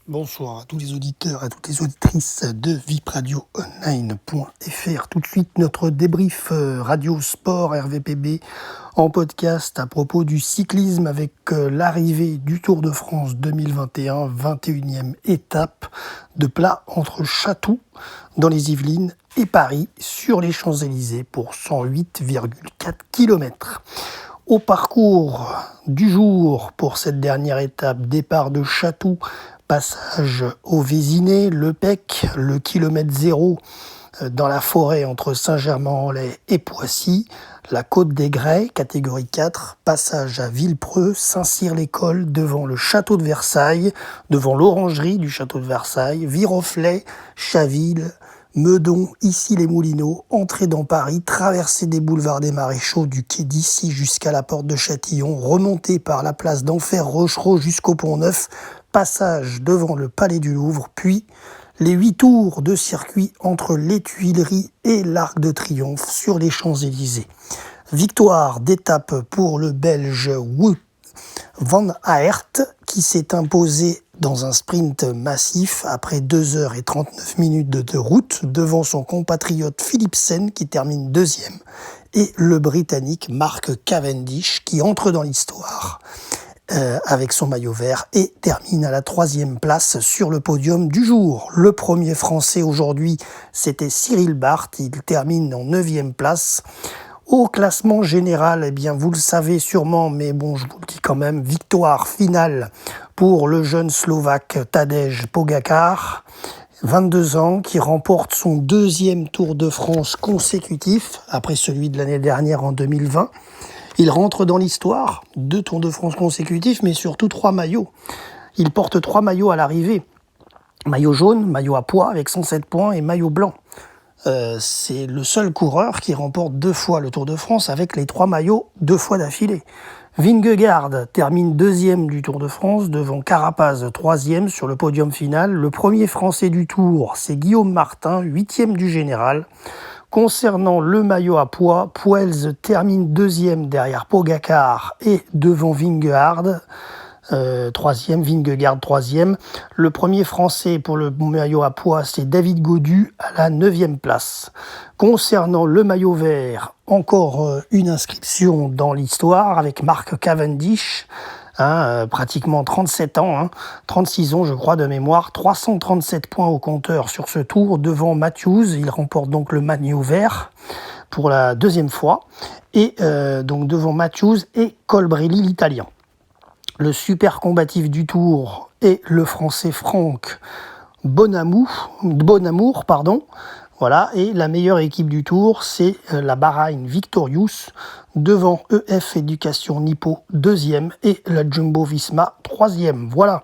Bonsoir à tous les auditeurs et à toutes les auditrices de vipradioonline.fr. Tout de suite, notre débrief radio sport RVPB en podcast à propos du cyclisme avec l'arrivée du Tour de France 2021, 21e étape de plat entre Chatou dans les Yvelines et Paris sur les Champs-Élysées pour 108,4 km. Au parcours du jour pour cette dernière étape, départ de Chatou, passage au Vésinet, Le Pec, le kilomètre 0 dans la forêt entre Saint-Germain-en-Laye et Poissy, la Côte des Grès, catégorie 4, passage à Villepreux, Saint-Cyr-l'École, devant le château de Versailles, devant l'orangerie du château de Versailles, Viroflay, Chaville, Meudon, Issy-les-Moulineaux, entrée dans Paris, traversée des boulevards des Maréchaux, du quai d'Issy jusqu'à la porte de Châtillon, remontée par la place d'Enfer-Rochereau jusqu'au Pont-Neuf, passage devant le Palais du Louvre, puis les 8 tours de circuit entre les Tuileries et l'Arc de Triomphe sur les Champs-Élysées. Victoire d'étape pour le Belge Wout van Aert qui s'est imposé dans un sprint massif après 2h39 de route devant son compatriote Philipsen qui termine deuxième et le Britannique Mark Cavendish qui entre dans l'histoire avec son maillot vert et termine à la 3e place sur le podium du jour. Le premier Français aujourd'hui, c'était Cyril Barth, il termine en 9e place. Au classement général, eh bien, vous le savez sûrement, mais bon, je vous le dis quand même, victoire finale pour le jeune Slovaque Tadej Pogačar, 22 ans, qui remporte son 2e Tour de France consécutif, après celui de l'année dernière en 2020. Il rentre dans l'histoire, 2 Tours de France consécutifs, mais surtout 3 maillots. Il porte 3 maillots à l'arrivée. Maillot jaune, maillot à pois avec 107 points et maillot blanc. C'est le seul coureur qui remporte 2 fois le Tour de France avec les 3 maillots 2 fois d'affilée. Vingegaard termine 2e du Tour de France devant Carapaz 3e sur le podium final. Le premier Français du Tour, c'est Guillaume Martin, 8e du général. Concernant le maillot à pois, Poels termine 2e derrière Pogačar et devant Vingegaard. 3e, Vingegaard 3e. Le premier Français pour le maillot à pois, c'est David Gaudu à la 9e place. Concernant le maillot vert, encore une inscription dans l'histoire avec Mark Cavendish, pratiquement 37 ans, 36 ans je crois de mémoire, 337 points au compteur sur ce tour devant Matthews. Il remporte donc le maillot vert pour la 2e fois et donc devant Matthews et Colbrelli l'italien. Le super combatif du Tour est le Français Franck Bonamour. Voilà, et la meilleure équipe du Tour, c'est la Bahrain Victorious, devant EF Éducation Nippo 2e et la Jumbo Visma 3e. Voilà,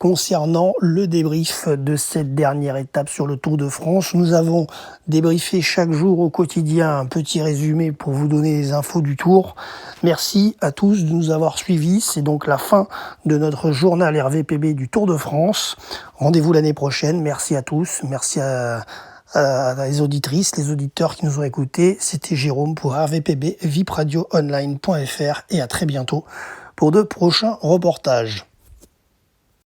concernant le débrief de cette dernière étape sur le Tour de France, nous avons débriefé chaque jour au quotidien un petit résumé pour vous donner les infos du Tour. Merci à tous de nous avoir suivis. C'est donc la fin de notre journal RVPB du Tour de France. Rendez-vous l'année prochaine. Merci à tous. Merci à les auditrices, les auditeurs qui nous ont écoutés. C'était Jérôme pour RVPB, vipradioonline.fr et à très bientôt pour de prochains reportages.